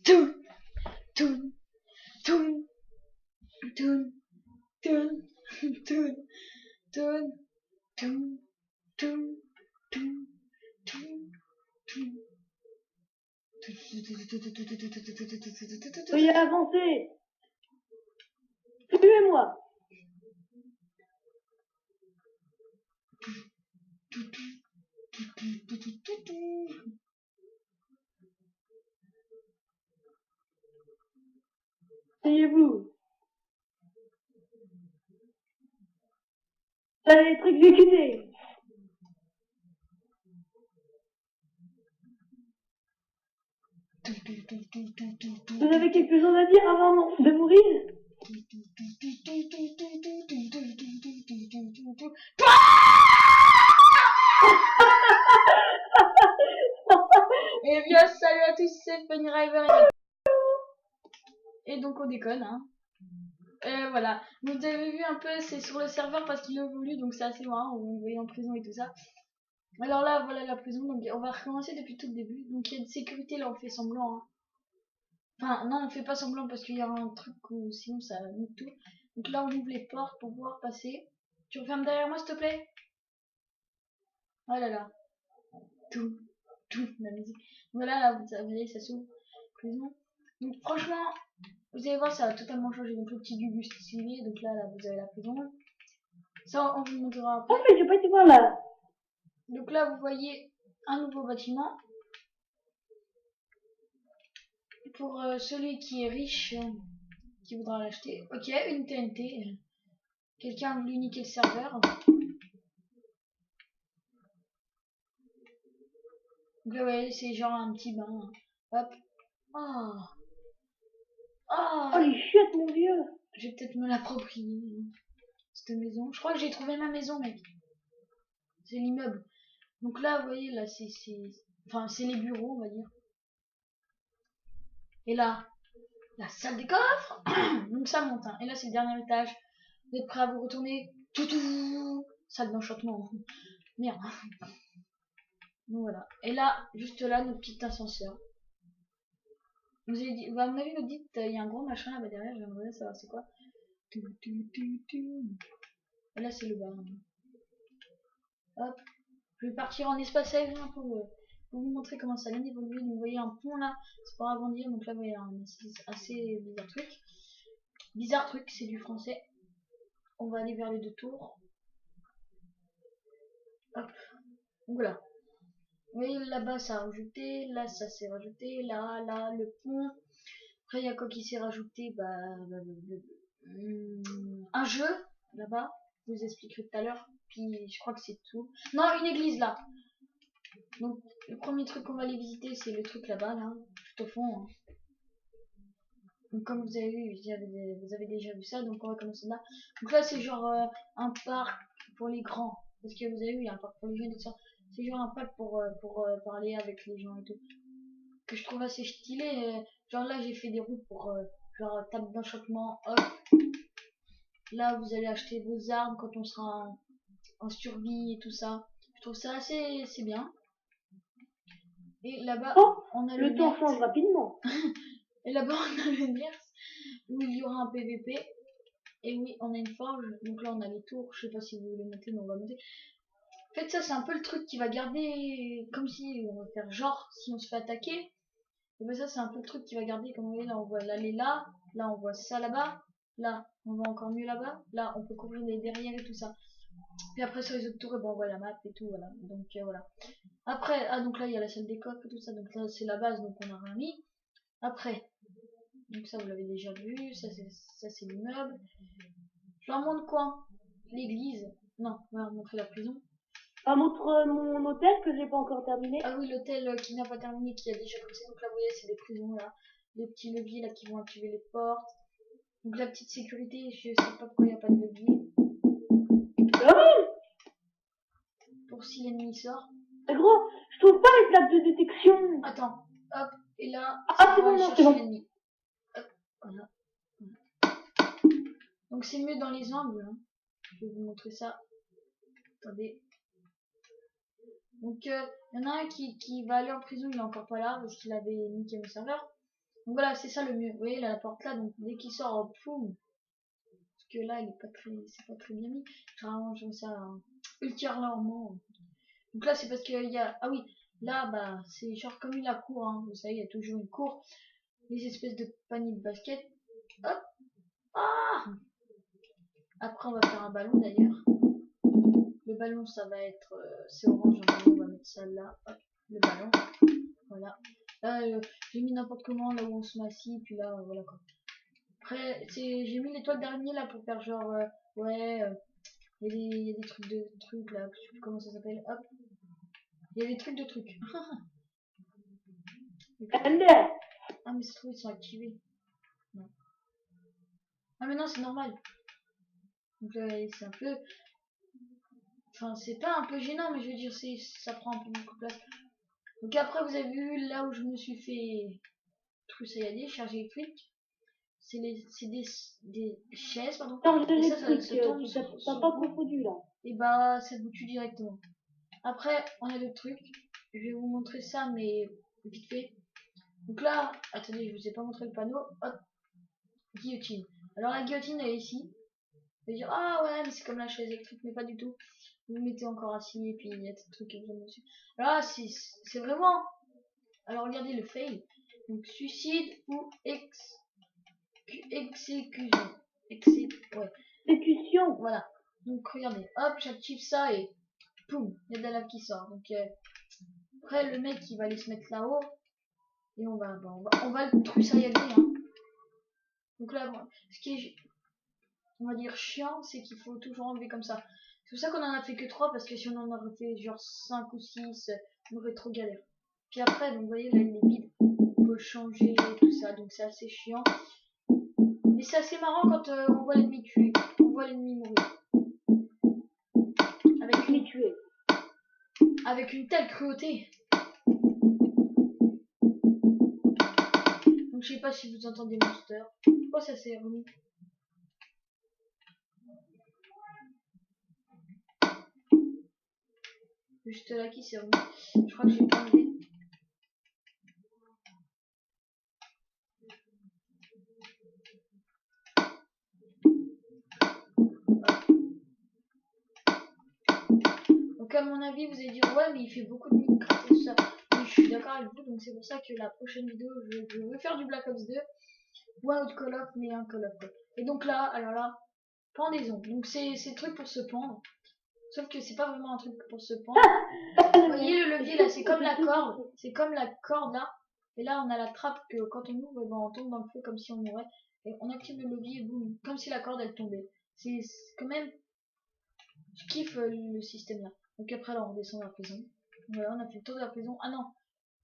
Toun, toun, toun, toun, toun, toun, toun, toun, toun, toun, toun, toun. Veuillez avancer. Suivez-moi. Asseyez-vous. Vous allez être exécuté. Vous avez quelque chose à dire avant de mourir? Eh bien, salut à tous, c'est Funny River et donc on déconne, hein. Et voilà, vous avez vu un peu, c'est sur le serveur parce qu'il a voulu, donc c'est assez marrant, on voyait en prison et tout ça. Alors là, voilà la prison, donc on va recommencer depuis tout le début. Donc il y a de sécurité, là on fait semblant, hein. Enfin, non, on fait pas semblant parce qu'il y a un truc où sinon ça nique tout. Donc là, on ouvre les portes pour pouvoir passer. Tu refermes derrière moi, s'il te plaît? Oh là là. Tout, la musique. Voilà, là, vous savez, ça s'ouvre. Prison. Donc franchement, vous allez voir, ça a totalement changé. Donc le petit Gugus stylé. Donc là, vous avez la prison. Ça, on vous montrera après. Oh, mais j'ai pas été voir là. Donc là, vous voyez un nouveau bâtiment. Pour celui qui est riche, qui voudra l'acheter. Ok, une TNT. Quelqu'un a voulu niquer le serveur. Donc là, vous voyez, c'est genre un petit bain. Hop. Oh. Oh, Oh. les chiottes, mon vieux. Je vais peut-être me l'approprier, cette maison. Je crois que j'ai trouvé ma maison, mec. C'est l'immeuble. Donc là, vous voyez, là, enfin, c'est les bureaux, on va dire. Et là, la salle des coffres. Donc ça monte, hein. Et là, c'est le dernier étage. Vous êtes prêts à vous retourner? Toutou. Salle d'enchantement. Merde. Donc voilà. Et là, juste là, notre petit ascenseur. Vous avez dit, bah, à mon avis, vous dites, il y a un gros machin là-bas derrière, j'aimerais bien savoir c'est quoi. Et là, c'est le bar. Hop. Je vais partir en espace aérien pour vous montrer comment ça vient d'évoluer. Vous voyez un pont là, c'est pour agrandir. Donc là, vous voyez un assez bizarre truc. Bizarre truc, c'est du français. On va aller vers les deux tours. Hop. Donc voilà. Vous voyez là-bas, ça a rajouté. Là, ça s'est rajouté. Là, le pont. Après, il y a quoi qui s'est rajouté? Un jeu là-bas. Je vous expliquerai tout à l'heure. Puis je crois que c'est tout. Non, une église là. Donc le premier truc qu'on va aller visiter, c'est le truc là-bas, là, tout au fond. Hein. Donc comme vous avez vu, vous avez déjà vu ça, donc on va commencer là. Donc là, c'est genre un parc pour les grands. Parce que vous avez vu, il y a un parc pour les jeunes et tout ça. C'est genre un parc pour parler avec les gens et tout. Que je trouve assez stylé. Genre là, j'ai fait des routes pour genre table d'enchantement, hop. Là, vous allez acheter vos armes quand on sera en survie et tout ça. Je trouve ça assez bien. Et là-bas, Oh, on a le temps change rapidement. Et là-bas, on a le NERS où il y aura un PVP. Et oui, on a une forge. Donc là, on a les tours. Je sais pas si vous voulez monter, mais on va monter. En fait, ça, c'est un peu le truc qui va garder. Comme si on va faire genre si on se fait attaquer. Et ben, ça, c'est un peu le truc qui va garder. Comme vous voyez, là, on voit l'allée là. Là, on voit ça là-bas. Là, on voit encore mieux là-bas. Là, on peut couvrir les derrière et tout ça. Puis après, sur les autres tours, et ben, on voit la map et tout. Voilà. Donc, voilà. Après, donc là, il y a la salle des coffres et tout ça. Donc là, c'est la base. Donc, on a rien mis. Après. Donc ça vous l'avez déjà vu, ça c'est l'immeuble. Je leur montre quoi? L'église. Non, on va leur montrer la prison. On montre mon hôtel que j'ai pas encore terminé. Ah oui, l'hôtel qui n'a pas terminé, qui a déjà commencé. Donc là vous voyez c'est des prisons là. Les petits leviers là qui vont activer les portes. Donc la petite sécurité, je sais pas pourquoi il n'y a pas de levier. Pour si l'ennemi sort. Mais gros, je trouve pas les plaques de détection. Attends, hop, et là, Ah, c'est bon, non, c'est bon. l'ennemi. Hop, voilà. Donc c'est mieux dans les angles. Hein. Je vais vous montrer ça. Attendez. Donc il y en a un qui va aller en prison, il est encore pas là parce qu'il avait niqué mon serveur. Donc voilà, c'est ça le mieux. Vous voyez là, la porte là, donc dès qu'il sort, poum. Parce que là, il est pas très, c'est pas très bien mis. Généralement, je fais ça ultérieurement. Donc là, c'est parce qu'il y a, ah oui, là, bah, c'est genre comme la cour, hein. Vous savez, il y a toujours une cour. Les espèces de paniers de basket. Hop. Ah! Après, on va faire un ballon d'ailleurs. Le ballon, ça va être, c'est orange, on va mettre ça là. Hop, le ballon. Voilà. Là, j'ai mis n'importe comment, là où on se massie, puis là, voilà quoi. Après, j'ai mis l'étoile d'araignée là pour faire genre, ouais, il y a des trucs là, je sais plus comment ça s'appelle. Hop, il y a des trucs de trucs. Ah, mais ça se trouve, ils sont activés. Non. Ah, mais non, c'est normal. Donc là, c'est un peu. Enfin, c'est pas un peu gênant, mais je veux dire, ça prend un peu beaucoup de place. Donc après, vous avez vu là où je me suis fait troussailladé, chargé électrique. C'est des chaises, pardon. Charge Et ça électrique, tombe t'as pas confondu là. et bah, ça vous tue directement. Après, on a d'autres trucs. Je vais vous montrer ça, mais vite fait. Donc là, attendez, je vous ai pas montré le panneau. Hop, guillotine. Alors la guillotine, elle est ici. Vous allez dire, ah ouais, mais c'est comme la chaise électrique, mais pas du tout. Vous le mettez encore assis, et puis il y a des trucs qui viennent dessus. Alors là, c'est vraiment... Alors regardez le fail. Donc suicide ou exécution. Ouais. Exécution. Voilà. Donc regardez, hop, j'active ça et poum, il y a de la lave qui sort. Donc après le mec il va aller se mettre là-haut et on va le troussailler, hein. Donc là, bon, ce qui est, on va dire chiant, c'est qu'il faut toujours enlever comme ça. C'est pour ça qu'on en a fait que 3 parce que si on en aurait fait genre 5 ou 6, on aurait trop galère. Puis après, donc vous voyez là il est vide, on peut le changer et tout ça, donc c'est assez chiant. Mais c'est assez marrant quand on voit l'ennemi tuer, on voit l'ennemi mourir. Avec une telle cruauté. Donc je sais pas si vous entendez Monster. Oh, ça s'est remis. Juste là qui s'est remis. Je crois que j'ai pas enlevé. Donc à mon avis vous allez dire ouais mais il fait beaucoup de Minecraft et tout ça. Mais je suis d'accord avec vous, donc c'est pour ça que la prochaine vidéo je veux faire du Black Ops 2 ou un autre Call of, mais un Call of. Et donc là, alors là, pendaison. Donc c'est le truc pour se pendre. Sauf que c'est pas vraiment un truc pour se pendre. Vous voyez le levier là, c'est comme la corde. C'est comme la corde là. Et là on a la trappe que quand on ouvre, ben, on tombe dans le feu comme si on mourait. Et on active le levier et boum, comme si la corde elle tombait. C'est quand même... Je kiffe le système là. Donc après là on redescend dans la prison. Voilà, on a fait le tour de la prison. Ah non,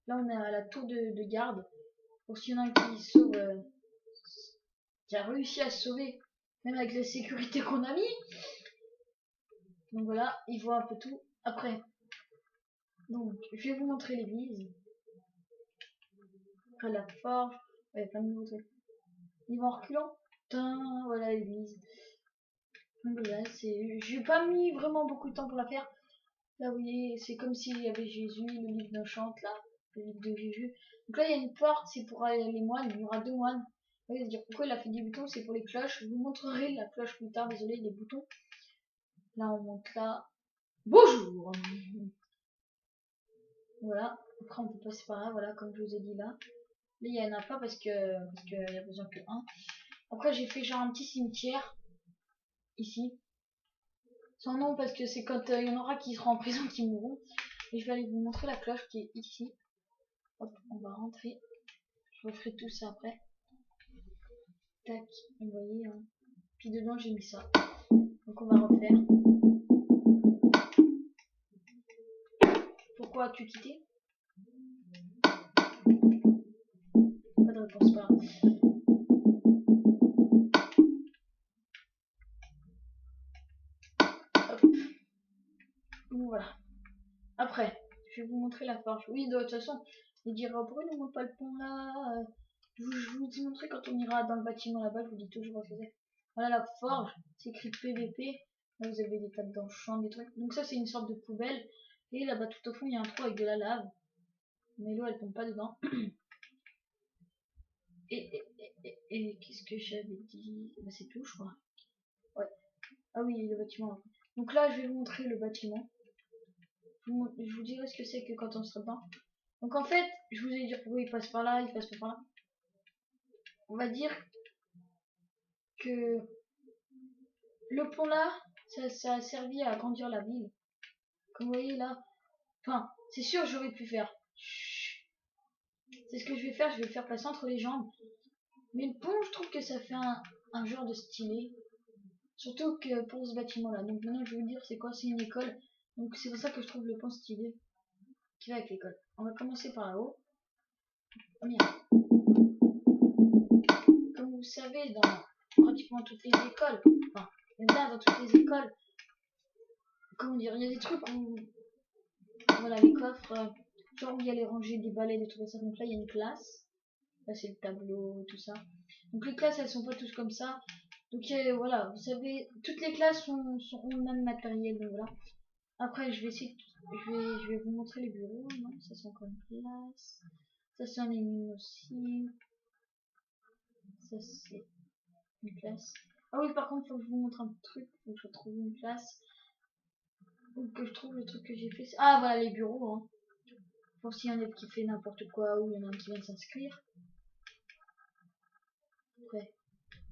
là on est à la tour de garde. Pour s'il y en a un qui sauve, qui a réussi à se sauver, même avec la sécurité qu'on a mis. Donc voilà, il voit un peu tout. Après, donc je vais vous montrer l'église. Après la forge, ouais, plein de nouveaux trucs. Ils vont en reculant. Tain, voilà l'église. Donc voilà, j'ai pas mis vraiment beaucoup de temps pour la faire. Là, vous voyez, c'est comme s'il y avait Jésus, le livre de chante, là, le livre de Jésus. Donc là, il y a une porte, c'est pour les moines, il y aura 2 moines. Vous allez se dire pourquoi il a fait des boutons, c'est pour les cloches. Je vous montrerai la cloche plus tard, désolé, les boutons. Là, on monte là. Bonjour! Voilà, après on peut passer par là, voilà, comme je vous ai dit là. Là, il y en a pas parce qu'il y a besoin que 1. Après, j'ai fait genre un petit cimetière, ici. Sans nom parce que c'est quand il y en aura qui seront en prison qui mourront. Et je vais aller vous montrer la cloche qui est ici. Hop, on va rentrer. Je referai tout ça après. Tac, vous voyez. Hein. Puis dedans, j'ai mis ça. Donc on va refaire. Pourquoi as-tu quitté? Pas de réponse, pas. Hop. Donc voilà. Après, je vais vous montrer la forge. Oui, de toute façon, il dira pourquoi ne montre pas le pont là. Je vous ai montré quand on ira dans le bâtiment là-bas, je vous dis toujours ce que c'est. Voilà la forge, c'est écrit PVP. Là vous avez des tables d'enchant, des trucs. Donc ça c'est une sorte de poubelle. Et là-bas tout au fond il y a un trou avec de la lave. Mais l'eau elle tombe pas dedans. Et qu'est-ce que j'avais dit? Bah, c'est tout, je crois. Ouais. Ah oui, le bâtiment. Donc là, je vais vous montrer le bâtiment. Je vous dirai ce que c'est que quand on sera dedans. Donc en fait, je vous ai dit pourquoi il passe par là, il passe pas par là. On va dire que le pont là, ça a servi à agrandir la ville. Comme vous voyez là. Enfin, c'est sûr, j'aurais pu faire. C'est ce que je vais faire, je vais le faire passer entre les jambes. Mais le pont, je trouve que ça fait un genre de stylé. Surtout que pour ce bâtiment là. Donc maintenant, je vais vous dire c'est quoi, c'est une école. Donc c'est pour ça que je trouve le pont stylé. Qui va avec l'école. On va commencer par là-haut. Première. Comme vous savez, dans pratiquement toutes les écoles, enfin, là, dans toutes les écoles, comment dire, il y a des trucs où, voilà, les coffres, genre où il y a les rangées des balais, des trucs comme ça. Donc là, il y a une classe. Là, c'est le tableau, tout ça. Donc les classes, elles sont pas tous comme ça. Donc voilà, vous savez, toutes les classes ont le même matériel. Donc voilà. Après, je vais essayer, je vais vous montrer les bureaux. Non, ça c'est encore une classe. Ça c'est un énigme aussi. Ça c'est une classe. Ah oui, par contre, faut que je vous montre un truc. Faut que je trouve une classe. Faut que je trouve le truc que j'ai fait. Ah voilà, les bureaux. Hein. Pour s'il y en a qui fait n'importe quoi ou il y en a un qui vient de s'inscrire. Après.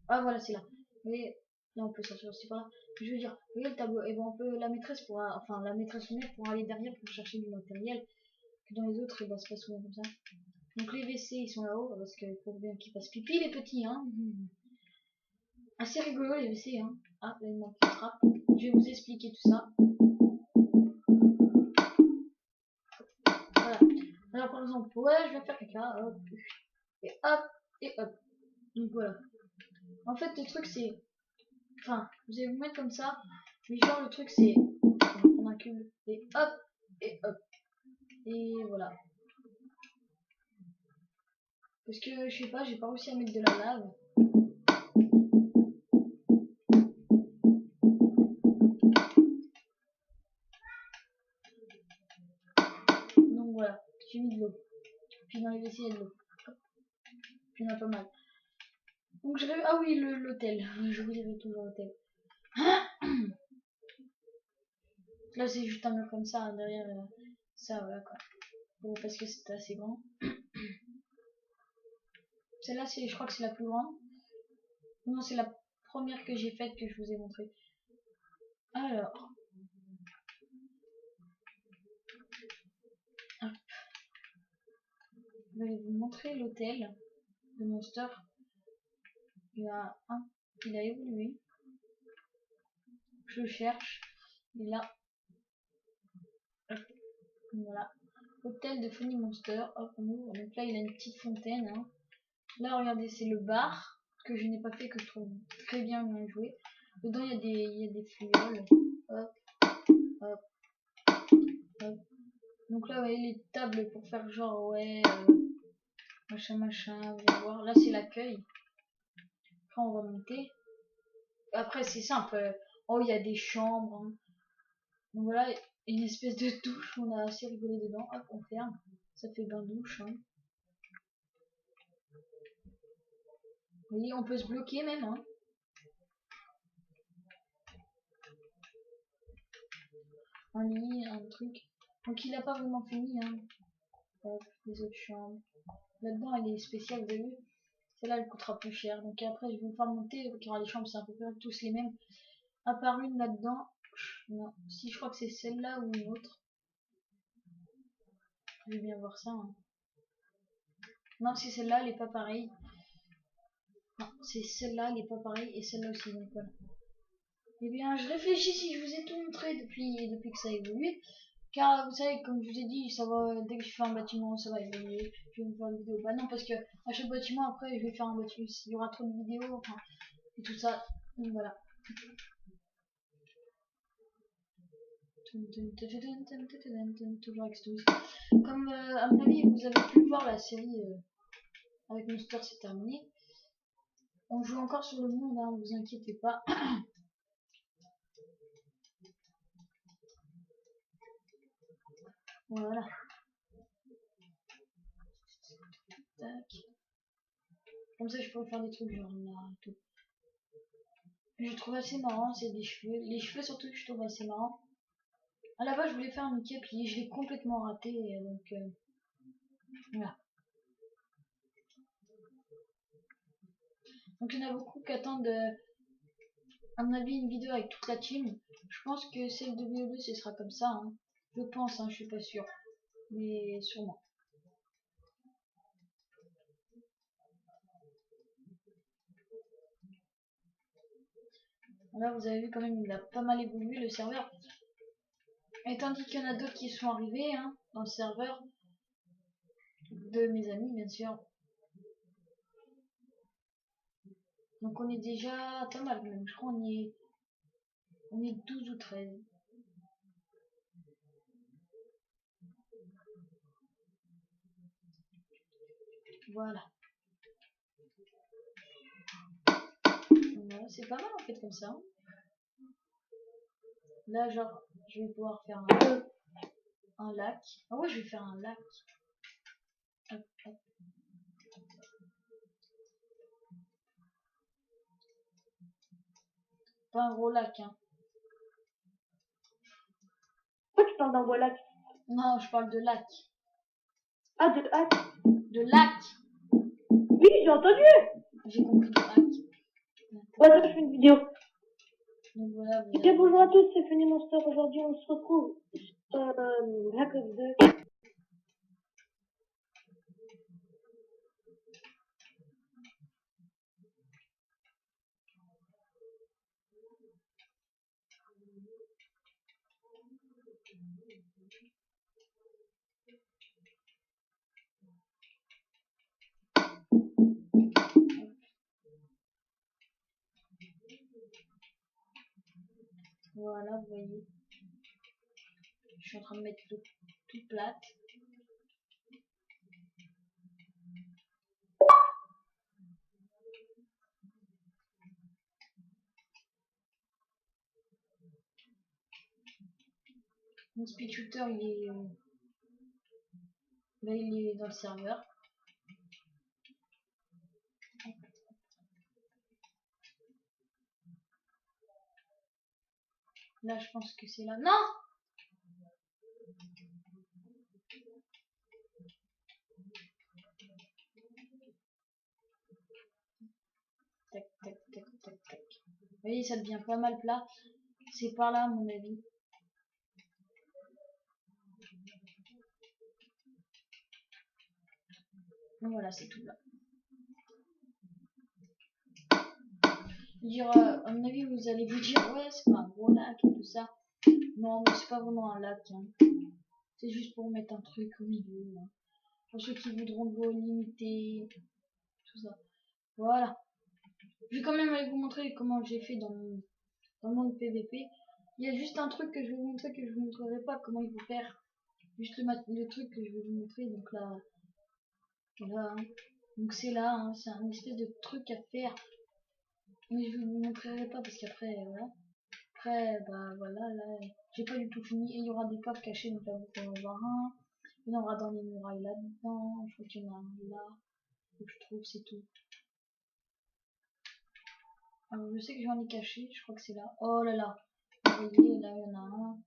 Ah voilà, c'est là. Mais là, on peut sortir aussi par là. Je veux dire, vous voyez le tableau. Et ben on peut, la maîtresse pourra, enfin la maîtresse ou maître pourra aller derrière pour chercher du matériel. Que dans les autres, et ben c'est pas souvent comme ça. Donc les WC ils sont là-haut parce que faut bien qu'ils fassent pipi les petits hein. Assez rigolo les WC hein. Ah là il manque une trappe. Je vais vous expliquer tout ça. Voilà. Alors par exemple, ouais je vais faire caca, hop, et hop, et hop. Donc voilà. En fait le truc c'est. Enfin, vous allez vous mettre comme ça. Mais genre le truc c'est. On va prendre un cube. Et hop, et hop. Et voilà. Parce que je sais pas, j'ai pas réussi à mettre de la lave. Donc voilà, j'ai mis de l'eau. Puis dans les WC, il y a de l'eau. Puis il y en a pas mal. Donc je vais... Ah oui, l'hôtel. Je vous dirai toujours l'hôtel. Là, c'est juste un mur comme ça, derrière ça, voilà quoi. Bon, parce que c'est assez grand. Celle-là, je crois que c'est la plus grande. Non, c'est la première que j'ai faite que je vous ai montré. Alors. Hop. Je vais vous montrer l'hôtel de Monster. Il a évolué. Je le cherche. Il a. Hop. Voilà. Hôtel de Funny Monster. Hop, on ouvre. Donc là, il a une petite fontaine. Hein. Là, regardez, c'est le bar que je n'ai pas fait, que je trouve très bien joué. Dedans, il y a des fluoles. Hop, hop, hop. Donc là, vous voyez les tables pour faire genre, ouais, machin, machin, vous allez voir. Là, c'est l'accueil. Après, on va monter. Après, c'est simple. Oh, il y a des chambres. Hein. Donc voilà, une espèce de douche. On a assez rigolé dedans. Hop, on ferme. Ça fait bain douche. Hein. Vous voyez, on peut se bloquer même. Hein. Un lit, un truc. Donc il n'a pas vraiment fini. Hein. Hop, les autres chambres. Là-dedans, elle est spéciale, vous avez vu. Celle-là, elle coûtera plus cher. Donc après, je vais vous faire monter. Donc il y aura les chambres, c'est à peu près tous les mêmes. À part une là-dedans. Non, si je crois que c'est celle-là ou une autre. Je vais bien voir ça. Hein. Non, c'est celle-là, elle est pas pareille. Non, c'est celle-là, elle est pas pareille. Et celle-là aussi, donc voilà. Eh bien, je réfléchis si je vous ai tout montré depuis que ça a évolué. Car vous savez, comme je vous ai dit, ça va, dès que je fais un bâtiment, ça va évoluer. Je vais vous faire une vidéo. Bah non, parce que à chaque bâtiment, après, je vais faire un bâtiment. Il y aura trop de vidéos, enfin, et tout ça. Donc voilà. Toujours avec Stories. Comme à mon avis, vous avez pu voir la série avec Monster, c'est terminé. On joue encore sur le monde, hein, vous inquiétez pas. Voilà. Tac. Comme ça, je pourrais faire des trucs genre là et tout. Je trouve assez marrant, c'est des cheveux. Les cheveux surtout que je trouve assez marrant. À la base, je voulais faire un Mickey, puis je l'ai complètement raté, donc voilà. Donc il y en a beaucoup qui attendent, à mon avis, une vidéo avec toute la team. Je pense que celle de BO2, ce sera comme ça. Hein. Je pense, hein, je suis pas sûr. Mais sûrement. Là, vous avez vu quand même, il a pas mal évolué le serveur. Et tandis qu'il y en a d'autres qui sont arrivés hein, dans le serveur de mes amis, bien sûr. Donc on est déjà pas mal même. Je crois on est 12 ou 13. Voilà. Voilà, c'est pas mal en fait comme ça. Là, genre, je vais pouvoir faire un lac. Ah ouais, je vais faire un lac. Hop, hop. Pas un gros lac, hein. Pourquoi tu parles d'un gros lac? Non, je parle de lac. Ah, de hack. De lac. Oui, j'ai entendu. J'ai compris de lac. Ouais, ça, je fais une vidéo. Donc voilà, vous Ok, avez... bonjour à tous, c'est Funny Monster. Aujourd'hui, on se retrouve sur Black Ops 2. Voilà, vous voyez. Je suis en train de mettre tout plate. Mon speed shooter, là, il est dans le serveur. Là, je pense que c'est là. Non! Tac, tac, tac, tac, tac. Vous voyez, ça devient pas mal plat. C'est par là, à mon avis. Donc voilà, c'est tout là. Dire, à mon avis, vous allez vous dire, ouais, c'est pas un gros lac et tout ça. Non, mais c'est pas vraiment un lac. Hein. C'est juste pour mettre un truc au milieu. Hein. Pour ceux qui voudront le limiter, tout ça. Voilà. Je vais quand même aller vous montrer comment j'ai fait dans le monde PVP. Il y a juste un truc que je vais vous montrer que je vous montrerai pas comment il faut faire. Juste le truc que je vais vous montrer. Donc là, voilà. Hein. Donc c'est là, hein, c'est un espèce de truc à faire. Mais je vous montrerai pas parce qu'après, voilà. Après, bah voilà, là, j'ai pas du tout fini. Et il y aura des coffres cachés, donc là, vous pouvez en voir un. Il y en aura dans les murailles là-dedans. Je crois qu'il y en a un là. Donc je trouve, c'est tout. Alors, je sais que j'en ai caché, je crois que c'est là. Oh là là. Vous voyez, là, il y en a un.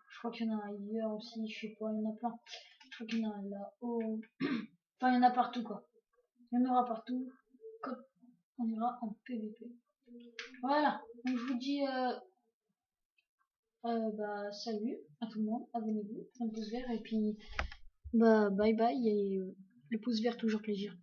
Je crois qu'il y en a un ailleurs aussi, je sais pas, il y en a plein. Je crois qu'il y en a un là-haut. Enfin, il y en a partout, quoi. Il y en aura partout. Quand on ira en PVP. Voilà. Donc, je vous dis, bah, salut à tout le monde. Abonnez-vous, un pouce vert, et puis, bah, bye bye, et le pouce vert, toujours plaisir.